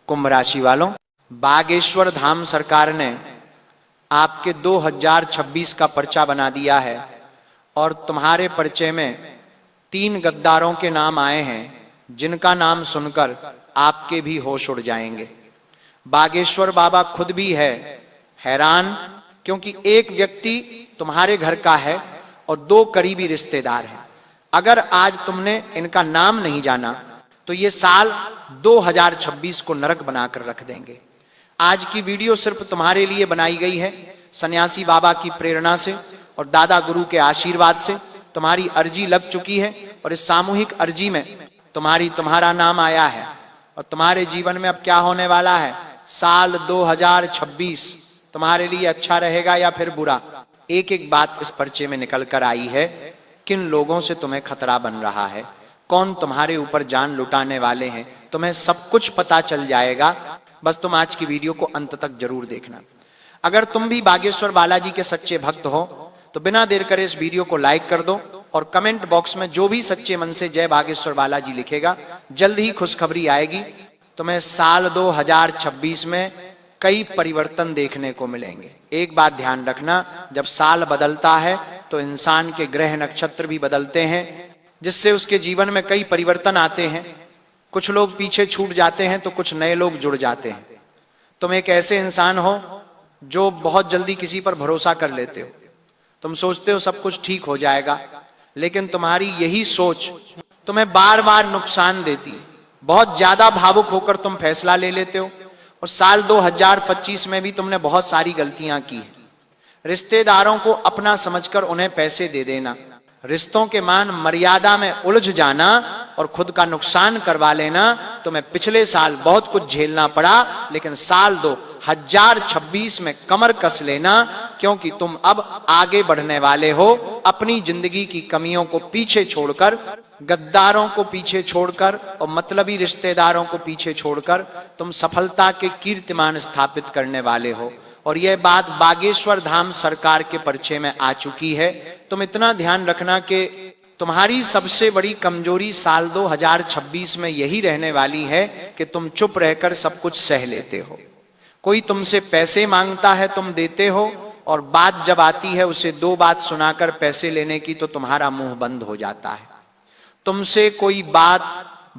कुंभ राशि वालों, बागेश्वर धाम सरकार ने आपके 2026 का पर्चा बना दिया है और तुम्हारे पर्चे में 3 गद्दारों के नाम आए हैं जिनका नाम सुनकर आपके भी होश उड़ जाएंगे। बागेश्वर बाबा खुद भी है हैरान, क्योंकि एक व्यक्ति तुम्हारे घर का है और 2 करीबी रिश्तेदार हैं। अगर आज तुमने इनका नाम नहीं जाना तो ये साल 2026 को नरक बनाकर रख देंगे। आज की वीडियो सिर्फ तुम्हारे लिए बनाई गई है। सन्यासी बाबा की प्रेरणा से और दादा गुरु के आशीर्वाद से तुम्हारी अर्जी लग चुकी है और इस सामूहिक अर्जी में तुम्हारा नाम आया है और तुम्हारे जीवन में अब क्या होने वाला है। साल 2026 तुम्हारे लिए अच्छा रहेगा या फिर बुरा। एक एक बात इस पर्चे में निकल कर आई है। किन लोगों से तुम्हें खतरा बन रहा है, कौन तुम्हारे ऊपर जान लुटाने वाले हैं, तुम्हें सब कुछ पता चल जाएगा। बस तुम आज की वीडियो को अंत तक जरूर देखना। अगर तुम भी बागेश्वर बालाजी के सच्चे भक्त हो तो बिना देर करे इस वीडियो को लाइक कर दो और कमेंट बॉक्स में जो भी सच्चे मन से जय बागेश्वर बालाजी लिखेगा, जल्द ही खुशखबरी आएगी। तुम्हें साल 2026 में कई परिवर्तन देखने को मिलेंगे। एक बात ध्यान रखना, जब साल बदलता है तो इंसान के ग्रह नक्षत्र भी बदलते हैं, जिससे उसके जीवन में कई परिवर्तन आते हैं। कुछ लोग पीछे छूट जाते हैं तो कुछ नए लोग जुड़ जाते हैं। तुम एक ऐसे इंसान हो जो बहुत जल्दी किसी पर भरोसा कर लेते हो। तुम सोचते हो सब कुछ ठीक हो जाएगा, लेकिन तुम्हारी यही सोच तुम्हें बार बार नुकसान देती है। बहुत ज्यादा भावुक होकर तुम फैसला ले लेते हो और साल 2025 में भी तुमने बहुत सारी गलतियां की। रिश्तेदारों को अपना समझकर उन्हें पैसे दे देना, रिश्तों के मान मर्यादा में उलझ जाना और खुद का नुकसान करवा लेना। तुम्हें पिछले साल बहुत कुछ झेलना पड़ा, लेकिन साल 2026 में कमर कस लेना, क्योंकि तुम अब आगे बढ़ने वाले हो। अपनी जिंदगी की कमियों को पीछे छोड़कर, गद्दारों को पीछे छोड़कर और मतलबी रिश्तेदारों को पीछे छोड़कर तुम सफलता के कीर्तिमान स्थापित करने वाले हो। और यह बात बागेश्वर धाम सरकार के पर्चे में आ चुकी है। तुम इतना ध्यान रखना कि तुम्हारी सबसे बड़ी कमजोरी साल 2026 में यही रहने वाली है कि तुम चुप रहकर सब कुछ सह लेते हो। कोई तुमसे पैसे मांगता है, तुम देते हो, और बात जब आती है उसे 2 बात सुनाकर पैसे लेने की तो तुम्हारा मुंह बंद हो जाता है। तुमसे कोई बात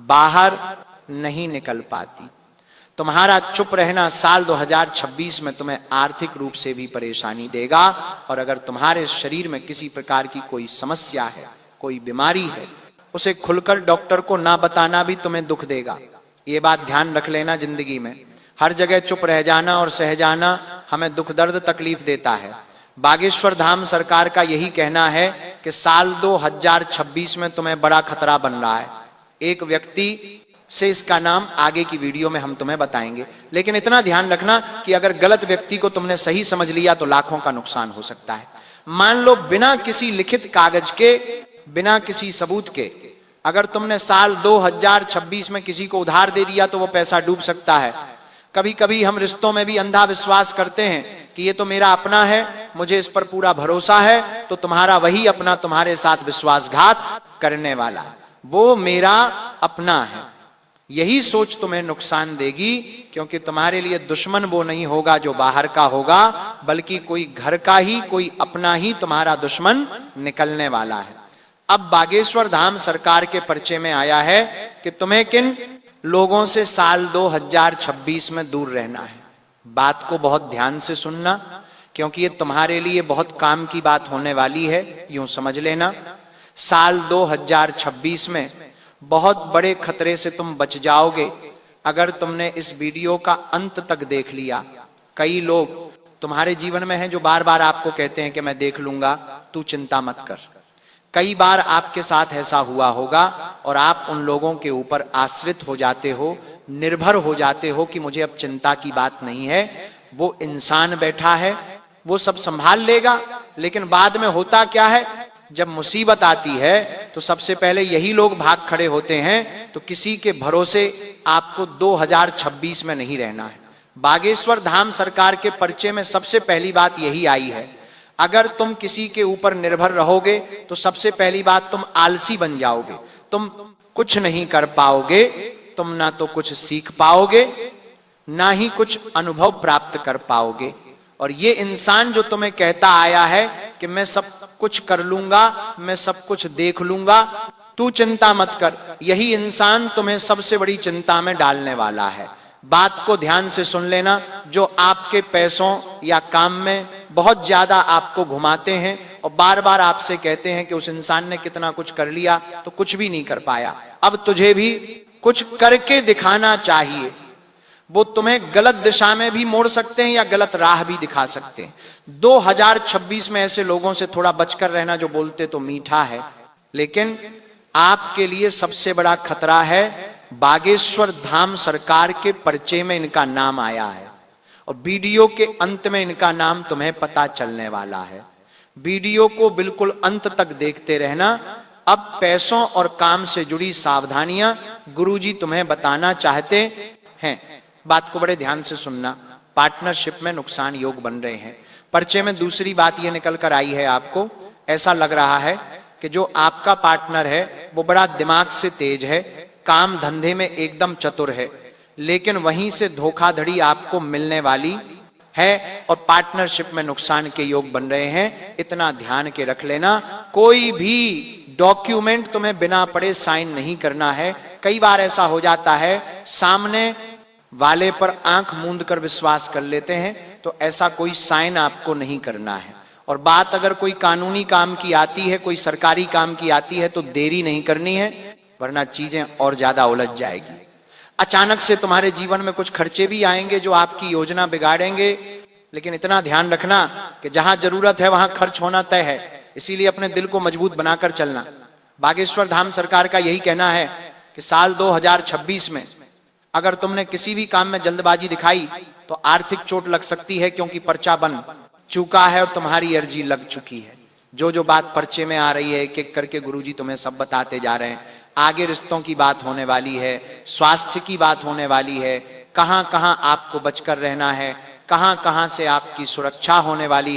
बाहर नहीं निकल पाती। तुम्हारा चुप रहना साल 2026 में तुम्हें आर्थिक रूप से भी परेशानी देगा। और अगर तुम्हारे शरीर में किसी प्रकार की कोई समस्या है, कोई बीमारी है, उसे खुलकर डॉक्टर को ना बताना भी तुम्हें दुख देगा। ये बात ध्यान रख लेना। जिंदगी में हर जगह चुप रह जाना और सह जाना हमें दुख दर्द तकलीफ देता है। बागेश्वर धाम सरकार का यही कहना है कि साल 2026 में तुम्हें बड़ा खतरा बन रहा है। एक व्यक्ति से इसका नाम आगे की वीडियो में हम तुम्हें बताएंगे, लेकिन इतना ध्यान रखना कि अगर गलत व्यक्ति को तुमने सही समझ लिया तो लाखों का नुकसान हो सकता है। मान लो बिना किसी लिखित कागज के, बिना किसी सबूत के, अगर तुमने साल 2026 में किसी को उधार दे दिया तो वो पैसा डूब सकता है। कभी कभी हम रिश्तों में भी अंधा विश्वास करते हैं कि ये तो मेरा अपना है, मुझे इस पर पूरा भरोसा है, तो तुम्हारा वही अपना तुम्हारे साथ विश्वासघात करने वाला, वो मेरा अपना है। यही सोच तुम्हें नुकसान देगी, क्योंकि तुम्हारे लिए दुश्मन वो नहीं होगा जो बाहर का होगा, बल्कि कोई घर का ही, कोई अपना ही तुम्हारा दुश्मन निकलने वाला है। अब बागेश्वर धाम सरकार के पर्चे में आया है कि तुम्हें किन लोगों से साल 2026 में दूर रहना है। बात को बहुत ध्यान से सुनना, क्योंकि ये तुम्हारे लिए बहुत काम की बात होने वाली है। यूं समझ लेना, साल 2026 में बहुत बड़े खतरे से तुम बच जाओगे अगर तुमने इस वीडियो का अंत तक देख लिया। कई लोग तुम्हारे जीवन में हैं जो बार बार आपको कहते हैं कि मैं देख लूंगा, तू चिंता मत कर। कई बार आपके साथ ऐसा हुआ होगा और आप उन लोगों के ऊपर आश्रित हो जाते हो, निर्भर हो जाते हो कि मुझे अब चिंता की बात नहीं है, वो इंसान बैठा है, वो सब संभाल लेगा। लेकिन बाद में होता क्या है, जब मुसीबत आती है तो सबसे पहले यही लोग भाग खड़े होते हैं। तो किसी के भरोसे आपको 2026 में नहीं रहना है। बागेश्वर धाम सरकार के पर्चे में सबसे पहली बात यही आई है, अगर तुम किसी के ऊपर निर्भर रहोगे तो सबसे पहली बात तुम आलसी बन जाओगे, तुम कुछ नहीं कर पाओगे, तुम ना तो कुछ सीख पाओगे ना ही कुछ अनुभव प्राप्त कर पाओगे। और ये इंसान जो तुम्हें कहता आया है कि मैं सब कुछ कर लूंगा, मैं सब कुछ देख लूंगा, तू चिंता मत कर, यही इंसान तुम्हें सबसे बड़ी चिंता में डालने वाला है। बात को ध्यान से सुन लेना। जो आपके पैसों या काम में बहुत ज्यादा आपको घुमाते हैं और बार बार आपसे कहते हैं कि उस इंसान ने कितना कुछ कर लिया तो कुछ भी नहीं कर पाया, अब तुझे भी कुछ करके दिखाना चाहिए। वो तुम्हें गलत दिशा में भी मोड़ सकते हैं या गलत राह भी दिखा सकते हैं। 2026 में ऐसे लोगों से थोड़ा बचकर रहना जो बोलते तो मीठा है, लेकिन आपके लिए सबसे बड़ा खतरा है बागेश्वर धाम सरकार के पर्चे में इनका नाम आया है और वीडियो के अंत में इनका नाम तुम्हें पता चलने वाला है। वीडियो को बिल्कुल अंत तक देखते रहना। अब पैसों और काम से जुड़ी सावधानियां गुरुजी तुम्हें बताना चाहते हैं। बात को बड़े ध्यान से सुनना। पार्टनरशिप में नुकसान योग बन रहे हैं। पर्चे में दूसरी बात यह निकल कर आई है, आपको ऐसा लग रहा है कि जो आपका पार्टनर है वो बड़ा दिमाग से तेज है, काम धंधे में एकदम चतुर है, लेकिन वहीं से धोखाधड़ी आपको मिलने वाली है और पार्टनरशिप में नुकसान के योग बन रहे हैं। इतना ध्यान के रख लेना। कोई भी डॉक्यूमेंट तुम्हें बिना पढ़े साइन नहीं करना है। कई बार ऐसा हो जाता है, सामने वाले पर आंख मूंद कर विश्वास कर लेते हैं, तो ऐसा कोई साइन आपको नहीं करना है। और बात अगर कोई कानूनी काम की आती है, कोई सरकारी काम की आती है, तो देरी नहीं करनी है, वरना चीजें और ज्यादा उलझ जाएगी। अचानक से तुम्हारे जीवन में कुछ खर्चे भी आएंगे जो आपकी योजना बिगाड़ेंगे, लेकिन इतना ध्यान रखना कि जहां जरूरत है वहां खर्च होना तय है। इसीलिए अपने दिल को मजबूत बनाकर चलना। बागेश्वर धाम सरकार का यही कहना है कि साल 2026 में अगर तुमने किसी भी काम में जल्दबाजी दिखाई तो आर्थिक चोट लग सकती है, क्योंकि पर्चा बन चुका है और तुम्हारी अर्जी लग चुकी है। जो जो बात पर्चे में आ रही है एक एक करके गुरुजी तुम्हें सब बताते जा रहे हैं। आगे रिश्तों की बात होने वाली है, स्वास्थ्य की बात होने वाली है, कहां कहां आपको बचकर रहना है, कहां कहां से आपकी सुरक्षा होने वाली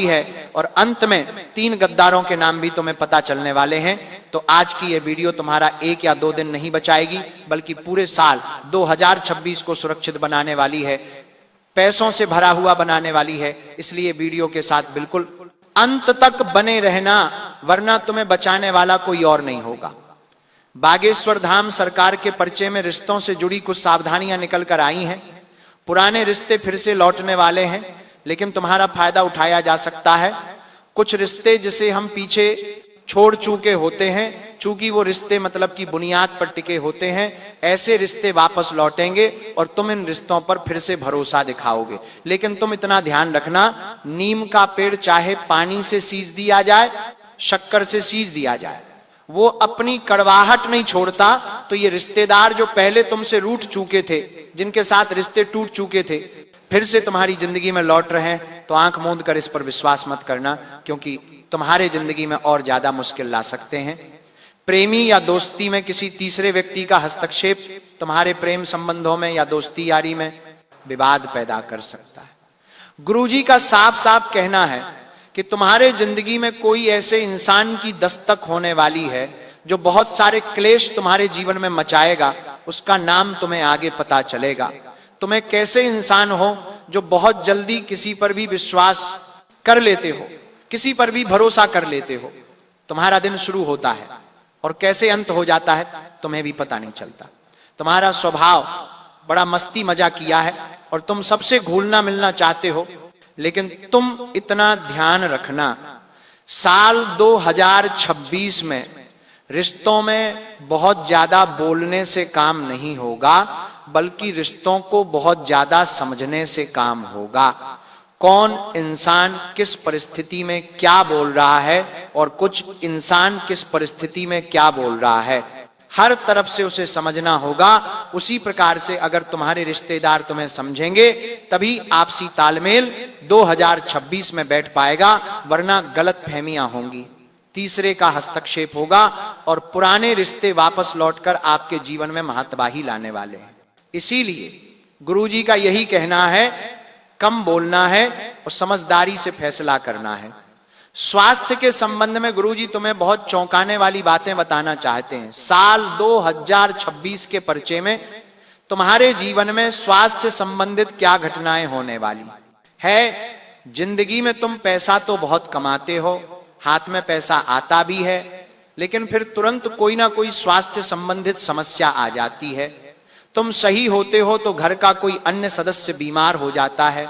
है और अंत में 3 गद्दारों के नाम भी तुम्हें पता चलने वाले हैं। तो आज की ये वीडियो तुम्हारा 1 या 2 दिन नहीं बचाएगी, बल्कि पूरे साल 2026 को सुरक्षित बनाने वाली है, पैसों से भरा हुआ बनाने वाली है। इसलिए वीडियो के साथ बिल्कुल अंत तक बने रहना, वरना तुम्हें बचाने वाला कोई और नहीं होगा। बागेश्वर धाम सरकार के पर्चे में रिश्तों से जुड़ी कुछ सावधानियां निकल कर आई हैं। पुराने रिश्ते फिर से लौटने वाले हैं, लेकिन तुम्हारा फायदा उठाया जा सकता है। कुछ रिश्ते जिसे हम पीछे छोड़ चुके होते हैं, चूंकि वो रिश्ते मतलब की बुनियाद पर टिके होते हैं, ऐसे रिश्ते वापस लौटेंगे और तुम इन रिश्तों पर फिर से भरोसा दिखाओगे। लेकिन तुम इतना ध्यान रखना, नीम का पेड़ चाहे पानी से सींच दिया जाए, शक्कर से सींच दिया जाए, वो अपनी कड़वाहट नहीं छोड़ता। तो ये रिश्तेदार जो पहले तुमसे रूठ चुके थे, जिनके साथ रिश्ते टूट चुके थे, फिर से तुम्हारी जिंदगी में लौट रहे हैं, तो आंख मूंद कर इस पर विश्वास मत करना, क्योंकि तुम्हारे जिंदगी में और ज्यादा मुश्किल ला सकते हैं। प्रेमी या दोस्ती में किसी तीसरे व्यक्ति का हस्तक्षेप तुम्हारे प्रेम संबंधों में या दोस्ती यारी में विवाद पैदा कर सकता है। गुरुजी का साफ साफ कहना है कि तुम्हारे जिंदगी में कोई ऐसे इंसान की दस्तक होने वाली है जो बहुत सारे क्लेश तुम्हारे जीवन में मचाएगा। उसका नाम तुम्हें आगे पता चलेगा। तुम एक कैसे इंसान हो जो बहुत जल्दी किसी पर भी विश्वास कर लेते हो, किसी पर भी भरोसा कर लेते हो। तुम्हारा दिन शुरू होता है और कैसे अंत हो जाता है तुम्हें भी पता नहीं चलता। तुम्हारा स्वभाव बड़ा मस्ती मजा किया है और तुम सबसे घुलना मिलना चाहते हो, लेकिन तुम इतना ध्यान रखना, साल 2026 में रिश्तों में बहुत ज्यादा बोलने से काम नहीं होगा, बल्कि रिश्तों को बहुत ज्यादा समझने से काम होगा। कौन इंसान किस परिस्थिति में क्या बोल रहा है और कुछ इंसान किस परिस्थिति में क्या बोल रहा है, हर तरफ से उसे समझना होगा। उसी प्रकार से अगर तुम्हारे रिश्तेदार तुम्हें समझेंगे, तभी आपसी तालमेल 2026 में बैठ पाएगा, वरना गलत फहमियां होंगी, तीसरे का हस्तक्षेप होगा और पुराने रिश्ते वापस लौटकर आपके जीवन में महतबाही लाने वाले हैं। इसीलिए गुरुजी का यही कहना है, कम बोलना है और समझदारी से फैसला करना है। स्वास्थ्य के संबंध में गुरुजी तुम्हें बहुत चौंकाने वाली बातें बताना चाहते हैं। साल 2026 के पर्चे में तुम्हारे जीवन में स्वास्थ्य संबंधित क्या घटनाएं होने वाली है। जिंदगी में तुम पैसा तो बहुत कमाते हो, हाथ में पैसा आता भी है, लेकिन फिर तुरंत कोई ना कोई स्वास्थ्य संबंधित समस्या आ जाती है। तुम सही होते हो तो घर का कोई अन्य सदस्य बीमार हो जाता है।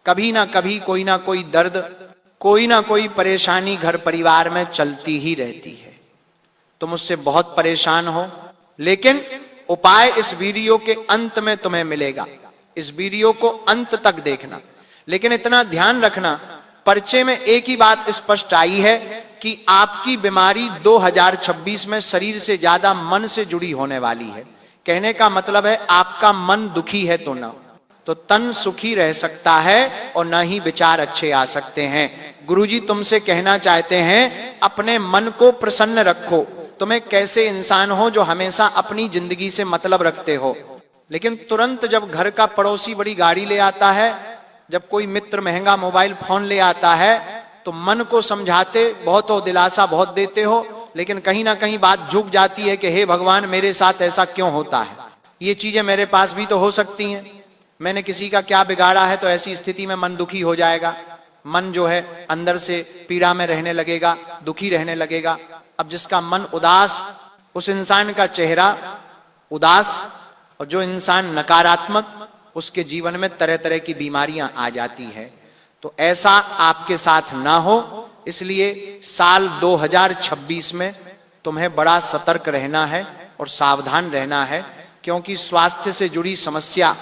कभी ना कभी कोई ना कोई दर्द, कोई ना कोई परेशानी घर परिवार में चलती ही रहती है। तुम उससे बहुत परेशान हो, लेकिन उपाय इस वीडियो के अंत में तुम्हें मिलेगा। इस वीडियो को अंत तक देखना, लेकिन इतना ध्यान रखना, पर्चे में एक ही बात स्पष्ट आई है कि आपकी बीमारी 2026 में शरीर से ज्यादा मन से जुड़ी होने वाली है। कहने का मतलब है आपका मन दुखी है तो ना, तो तन सुखी रह सकता है और ना ही विचार अच्छे आ सकते हैं। गुरुजी तुमसे कहना चाहते हैं अपने मन को प्रसन्न रखो। तुम्हें कैसे इंसान हो जो हमेशा अपनी जिंदगी से मतलब रखते हो, लेकिन तुरंत जब घर का पड़ोसी बड़ी गाड़ी ले आता है, जब कोई मित्र महंगा मोबाइल फोन ले आता है, तो मन को समझाते बहुत हो, दिलासा बहुत देते हो, लेकिन कहीं ना कहीं बात झुक जाती है कि हे भगवान मेरे साथ ऐसा क्यों होता है, ये चीजें मेरे पास भी तो हो सकती हैं, मैंने किसी का क्या बिगाड़ा है। तो ऐसी स्थिति में मन दुखी हो जाएगा, मन जो है अंदर से पीड़ा में रहने लगेगा, दुखी रहने लगेगा। अब जिसका मन उदास, उस इंसान का चेहरा उदास, और जो इंसान नकारात्मक, उसके जीवन में तरह तरह की बीमारियां आ जाती है। तो ऐसा आपके साथ ना हो, इसलिए साल 2026 में तुम्हें बड़ा सतर्क रहना है और सावधान रहना है, क्योंकि स्वास्थ्य से जुड़ी समस्या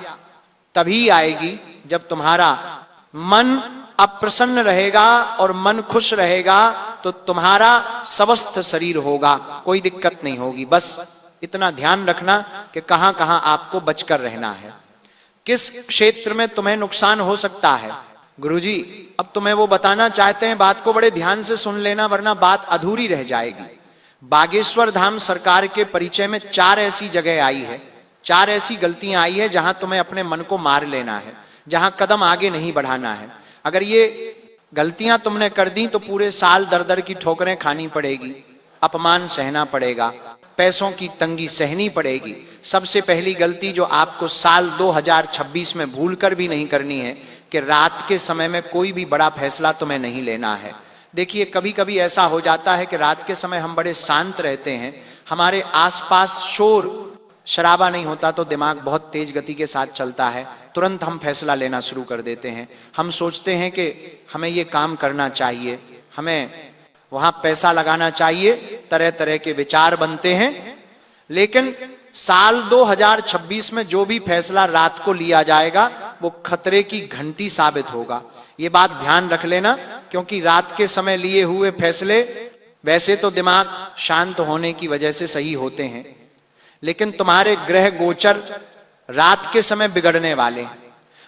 तभी आएगी जब तुम्हारा मन अप्रसन्न रहेगा और मन खुश रहेगा, तो तुम्हारा स्वस्थ शरीर होगा, कोई दिक्कत नहीं होगी। बस इतना ध्यान रखना कि कहां कहां आपको बचकर रहना है, किस क्षेत्र में तुम्हें नुकसान हो सकता है। गुरुजी अब तुम्हें वो बताना चाहते हैं, बात को बड़े ध्यान से सुन लेना, वरना बात अधूरी रह जाएगी। बागेश्वर धाम सरकार के परिचय में 4 ऐसी जगह आई है, 4 ऐसी गलतियां आई है जहां तुम्हें अपने मन को मार लेना है, जहां कदम आगे नहीं बढ़ाना है। अगर ये गलतियां तुमने कर दी तो पूरे साल दर दर की ठोकरें खानी पड़ेगी, अपमान सहना पड़ेगा, पैसों की तंगी सहनी पड़ेगी। सबसे पहली गलती जो आपको साल 2026 में भूल कर भी नहीं करनी है कि रात के समय में कोई भी बड़ा फैसला तुम्हें नहीं लेना है। देखिए कभी कभी ऐसा हो जाता है कि रात के समय हम बड़े शांत रहते हैं, हमारे आसपास शोर शराबा नहीं होता, तो दिमाग बहुत तेज गति के साथ चलता है, तुरंत हम फैसला लेना शुरू कर देते हैं। हम सोचते हैं कि हमें ये काम करना चाहिए, हमें वहां पैसा लगाना चाहिए, तरह तरह के विचार बनते हैं। लेकिन साल 2026 में जो भी फैसला रात को लिया जाएगा वो खतरे की घंटी साबित होगा। ये बात ध्यान रख लेना, क्योंकि रात के समय लिए हुए फैसले वैसे तो दिमाग शांत होने की वजह से सही होते हैं, लेकिन तुम्हारे ग्रह गोचर रात के समय बिगड़ने वाले,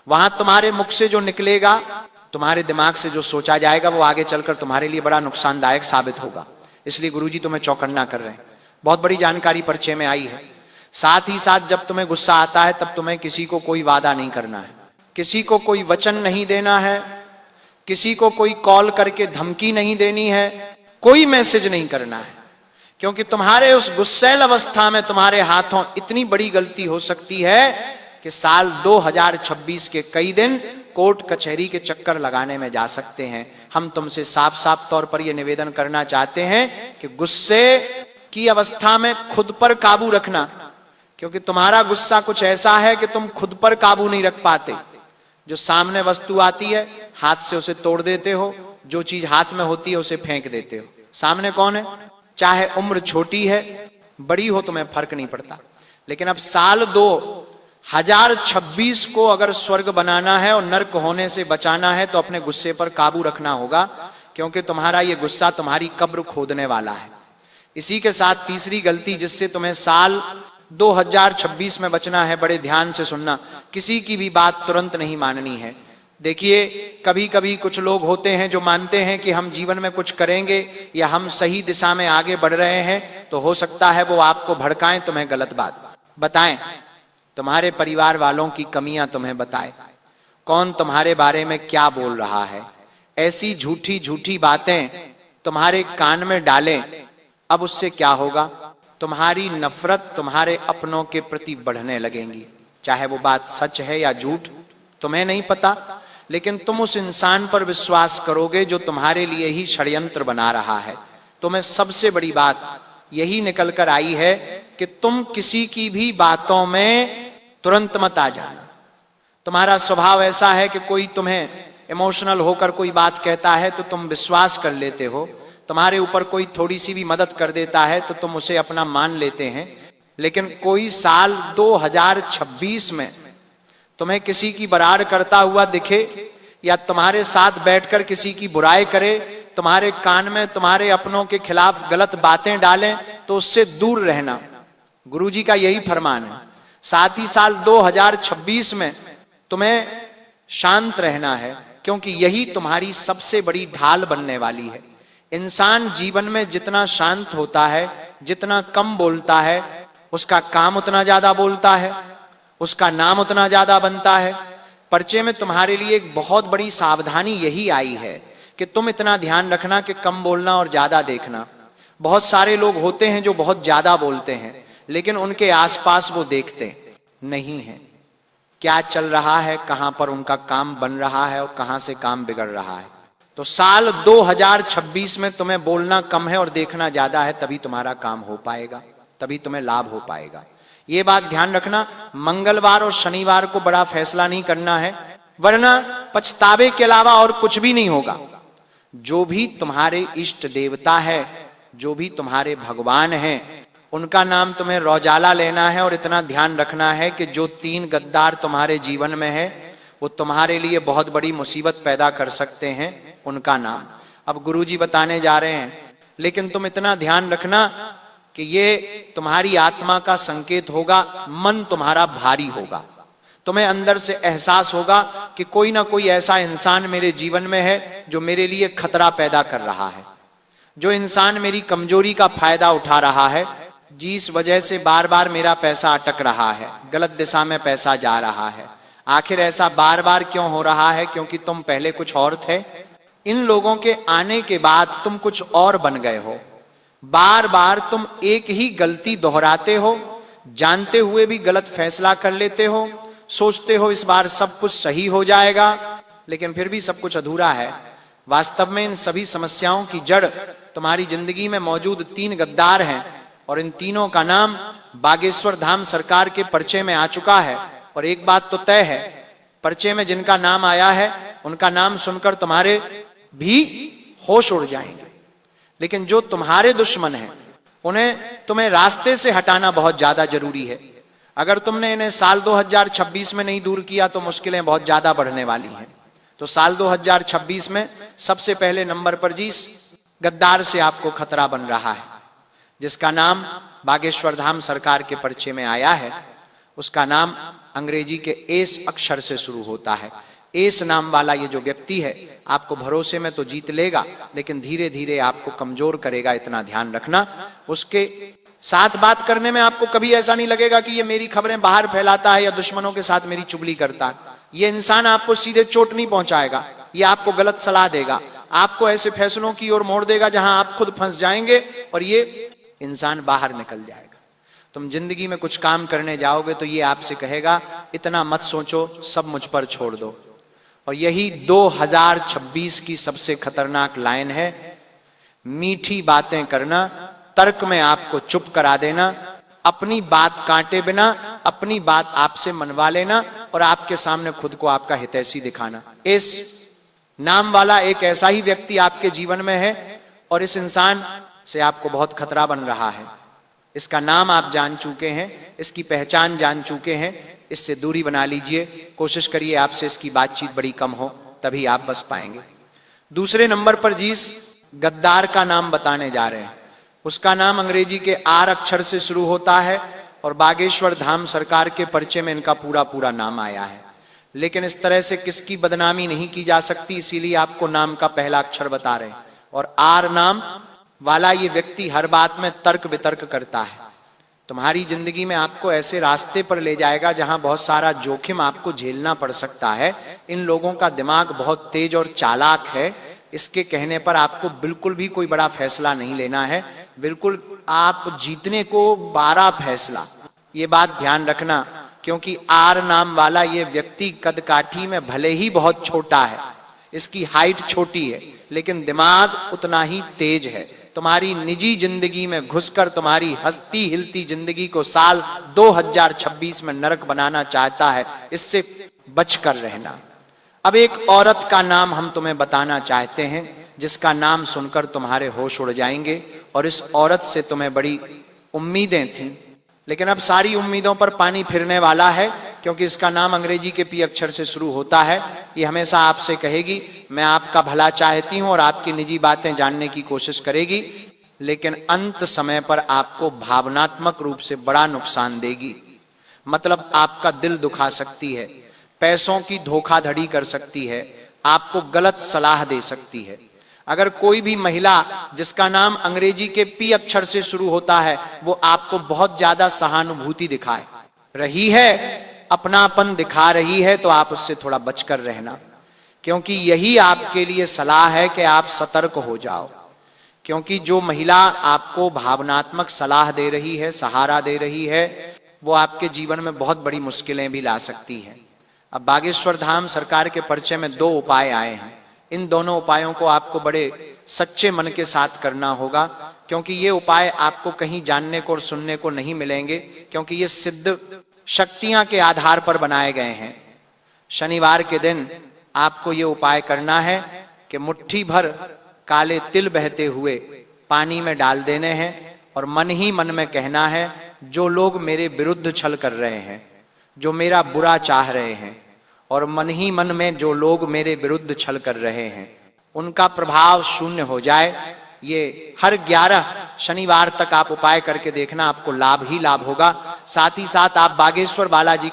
वहां तुम्हारे मुख से जो निकलेगा, तुम्हारे दिमाग से जो सोचा जाएगा, वो आगे चलकर तुम्हारे लिए बड़ा नुकसानदायक साबित होगा। इसलिए गुरुजी तुम्हें चौकन्ना कर रहे हैं। बहुत बड़ी जानकारी परिचय में आई है। साथ ही साथ जब तुम्हें गुस्सा आता है तब तुम्हें किसी को कोई वादा नहीं करना है, किसी को कोई वचन नहीं देना है, किसी को कोई कॉल करके धमकी नहीं देनी है, कोई मैसेज नहीं करना है, क्योंकि तुम्हारे उस गुस्सैल अवस्था में तुम्हारे हाथों इतनी बड़ी गलती हो सकती है कि साल 2026 के कई दिन कोर्ट कचहरी के चक्कर लगाने में जा सकते हैं। हम तुमसे साफ साफ तौर पर यह निवेदन करना चाहते हैं कि गुस्से की अवस्था में खुद पर काबू रखना, क्योंकि तुम्हारा गुस्सा कुछ ऐसा है कि तुम खुद पर काबू नहीं रख पाते। जो सामने वस्तु आती है हाथ से उसे तोड़ देते हो, जो चीज हाथ में होती है उसे फेंक देते हो। सामने कौन है, चाहे उम्र छोटी है बड़ी हो, तुम्हें फर्क नहीं पड़ता। लेकिन अब साल 2026 को अगर स्वर्ग बनाना है और नर्क होने से बचाना है तो अपने गुस्से पर काबू रखना होगा, क्योंकि तुम्हारा ये गुस्सा तुम्हारी कब्र खोदने वाला है। इसी के साथ तीसरी गलती जिससे तुम्हें साल 2026 में बचना है, बड़े ध्यान से सुनना, किसी की भी बात तुरंत नहीं माननी है। देखिए कभी कभी कुछ लोग होते हैं जो मानते हैं कि हम जीवन में कुछ करेंगे या हम सही दिशा में आगे बढ़ रहे हैं, तो हो सकता है वो आपको भड़काएं, तुम्हें गलत बात बताएं, तुम्हारे परिवार वालों की कमियां तुम्हें बताएं, कौन तुम्हारे बारे में क्या बोल रहा है, ऐसी झूठी झूठी बातें तुम्हारे कान में डालें। अब उससे क्या होगा, तुम्हारी नफरत तुम्हारे अपनों के प्रति बढ़ने लगेंगी। चाहे वो बात सच है या झूठ तुम्हें नहीं पता, लेकिन तुम उस इंसान पर विश्वास करोगे जो तुम्हारे लिए ही षड्यंत्र बना रहा है। तुम्हें सबसे बड़ी बात यही निकल कर आई है कि तुम किसी की भी बातों में तुरंत मत आ जाना। तुम्हारा स्वभाव ऐसा है कि कोई तुम्हें इमोशनल होकर कोई बात कहता है तो तुम विश्वास कर लेते हो, तुम्हारे ऊपर कोई थोड़ी सी भी मदद कर देता है तो तुम उसे अपना मान लेते हैं। लेकिन कोई साल 2026 में तुम्हें किसी की बराड़ करता हुआ दिखे या तुम्हारे साथ बैठकर किसी की बुराई करे, तुम्हारे कान में तुम्हारे अपनों के खिलाफ गलत बातें डालें, तो उससे दूर रहना। गुरुजी का यही फरमान है। साथ ही साल 2026 में तुम्हें शांत रहना है, क्योंकि यही तुम्हारी सबसे बड़ी ढाल बनने वाली है। इंसान जीवन में जितना शांत होता है, जितना कम बोलता है, उसका काम उतना ज्यादा बोलता है, उसका नाम उतना ज्यादा बनता है। पर्चे में तुम्हारे लिए एक बहुत बड़ी सावधानी यही आई है कि तुम इतना ध्यान रखना कि कम बोलना और ज्यादा देखना। बहुत सारे लोग होते हैं जो बहुत ज्यादा बोलते हैं, लेकिन उनके आसपास वो देखते नहीं है क्या चल रहा है, कहां पर उनका काम बन रहा है और कहां से काम बिगड़ रहा है। तो साल 2026 में तुम्हें बोलना कम है और देखना ज्यादा है, तभी तुम्हारा काम हो पाएगा, तभी तुम्हें लाभ हो पाएगा। ये बात ध्यान रखना। मंगलवार और शनिवार को बड़ा फैसला नहीं करना है, वरना पछतावे के अलावा और कुछ भी नहीं होगा। जो भी तुम्हारे इष्ट देवता है, जो भी तुम्हारे भगवान हैं, उनका नाम तुम्हें रौजाला लेना है और इतना ध्यान रखना है कि जो 3 गद्दार तुम्हारे जीवन में है, वो तुम्हारे लिए बहुत बड़ी मुसीबत पैदा कर सकते हैं, उनका नाम अब गुरुजी बताने जा रहे हैं। लेकिन तुम इतना ध्यान रखना कि ये तुम्हारी आत्मा का संकेत होगा। मन तुम्हारा भारी होगा, तुम्हें अंदर से एहसास होगा कि कोई ना कोई ऐसा इंसान मेरे जीवन में है जो मेरे लिए खतरा पैदा कर रहा है, जो इंसान मेरी कमजोरी का फायदा उठा रहा है, जिस वजह से बार बार मेरा पैसा अटक रहा है, गलत दिशा में पैसा जा रहा है। आखिर ऐसा बार बार क्यों हो रहा है? क्योंकि तुम पहले कुछ और थे, इन लोगों के आने के बाद तुम कुछ और बन गए हो। बार बार तुम एक ही गलती दोहराते हो, जानते हुए भी गलत फैसला कर लेते हो, सोचते हो इस बार सब कुछ सही हो जाएगा, लेकिन फिर भी सब कुछ अधूरा है। वास्तव में इन सभी समस्याओं की जड़ तुम्हारी जिंदगी में मौजूद 3 गद्दार हैं, और इन तीनों का नाम बागेश्वर धाम सरकार के पर्चे में आ चुका है। और एक बात तो तय है, पर्चे में जिनका नाम आया है उनका नाम सुनकर तुम्हारे भी होश उड़ जाएंगे। लेकिन जो तुम्हारे दुश्मन हैं, उन्हें तुम्हें रास्ते से हटाना बहुत ज्यादा जरूरी है। अगर तुमने इन्हें साल 2026 में नहीं दूर किया तो मुश्किलें बहुत ज्यादा बढ़ने वाली हैं। तो साल 2026 में सबसे पहले नंबर पर जिस गद्दार से आपको खतरा बन रहा है, जिसका नाम बागेश्वर धाम सरकार के पर्चे में आया है, उसका नाम अंग्रेजी के एस अक्षर से शुरू होता है। एस नाम वाला ये जो व्यक्ति है, आपको भरोसे में तो जीत लेगा, लेकिन धीरे धीरे आपको कमजोर करेगा, इतना ध्यान रखना। उसके साथ बात करने में आपको कभी ऐसा नहीं लगेगा कि ये मेरी खबरें बाहर फैलाता है या दुश्मनों के साथ मेरी चुगली करता है। ये इंसान आपको सीधे चोट नहीं पहुंचाएगा, ये आपको गलत सलाह देगा, आपको ऐसे फैसलों की ओर मोड़ देगा जहां आप खुद फंस जाएंगे और ये इंसान बाहर निकल जाएगा। तुम जिंदगी में कुछ काम करने जाओगे तो ये आपसे कहेगा इतना मत सोचो, सब मुझ पर छोड़ दो। और यही 2026 की सबसे खतरनाक लाइन है। मीठी बातें करना, तर्क में आपको चुप करा देना, अपनी बात काटे बिना अपनी बात आपसे मनवा लेना और आपके सामने खुद को आपका हितैषी दिखाना। इस नाम वाला एक ऐसा ही व्यक्ति आपके जीवन में है और इस इंसान से आपको बहुत खतरा बन रहा है। इसका नाम आप जान चुके हैं, इसकी पहचान जान चुके हैं, इससे दूरी बना लीजिए। कोशिश करिए आपसे इसकी बातचीत बड़ी कम हो, तभी आप बच पाएंगे। दूसरे नंबर पर जिस गद्दार का नाम बताने जा रहे हैं, उसका नाम अंग्रेजी के आर अक्षर से शुरू होता है और बागेश्वर धाम सरकार के पर्चे में इनका पूरा नाम आया है। लेकिन इस तरह से किसकी बदनामी नहीं की जा सकती, इसीलिए आपको नाम का पहला अक्षर बता रहे हैं। और आर नाम वाला ये व्यक्ति हर बात में तर्क वितर्क करता है। तुम्हारी जिंदगी में आपको ऐसे रास्ते पर ले जाएगा जहां बहुत सारा जोखिम आपको झेलना पड़ सकता है। इन लोगों का दिमाग बहुत तेज और चालाक है, इसके कहने पर आपको बिल्कुल भी कोई बड़ा फैसला नहीं लेना है, बिल्कुल आप जीतने को 12 फैसला। ये बात ध्यान रखना। क्योंकि आर नाम वाला ये व्यक्ति कदकाठी में भले ही बहुत छोटा है, इसकी हाइट छोटी है, लेकिन दिमाग उतना ही तेज है। तुम्हारी निजी जिंदगी में घुसकर तुम्हारी हंसती हिलती जिंदगी को साल 2026 में नरक बनाना चाहता है, इससे बचकर रहना। अब एक औरत का नाम हम तुम्हें बताना चाहते हैं, जिसका नाम सुनकर तुम्हारे होश उड़ जाएंगे, और इस औरत से तुम्हें बड़ी उम्मीदें थीं, लेकिन अब सारी उम्मीदों पर पानी फिरने वाला है, क्योंकि इसका नाम अंग्रेजी के पी अक्षर से शुरू होता है। ये हमेशा आपसे कहेगी मैं आपका भला चाहती हूं और आपकी निजी बातें जानने की कोशिश करेगी, लेकिन अंत समय पर आपको भावनात्मक रूप से बड़ा नुकसान देगी। मतलब आपका दिल दुखा सकती है, पैसों की धोखाधड़ी कर सकती है, आपको गलत सलाह दे सकती है। अगर कोई भी महिला जिसका नाम अंग्रेजी के पी अक्षर से शुरू होता है वो आपको बहुत ज्यादा सहानुभूति दिखाए रही है, अपनापन दिखा रही है, तो आप उससे थोड़ा बचकर रहना, क्योंकि यही आपके लिए सलाह है कि आप सतर्क हो जाओ। क्योंकि जो महिला आपको भावनात्मक सलाह दे रही है, सहारा दे रही है, वो आपके जीवन में बहुत बड़ी मुश्किलें भी ला सकती है। अब बागेश्वर धाम सरकार के परिचय में 2 उपाय आए हैं। इन दोनों उपायों को आपको बड़े सच्चे मन के साथ करना होगा, क्योंकि ये उपाय आपको कहीं जानने को और सुनने को नहीं मिलेंगे, क्योंकि ये सिद्ध शक्तियां के आधार पर बनाए गए हैं। शनिवार के दिन आपको ये उपाय करना है कि मुट्ठी भर काले तिल बहते हुए पानी में डाल देने हैं और मन ही मन में कहना है, जो लोग मेरे विरुद्ध छल कर रहे हैं, जो मेरा बुरा चाह रहे हैं, और मन ही मन में जो लोग मेरे विरुद्ध छल कर रहे हैं, उनका प्रभाव शून्य हो जाए। ये हर 11 शनिवार तक आप उपाय करके देखना, आपको लाभ ही लाभ होगा। साथ ही साथ आप बागेश्वर बालाजी का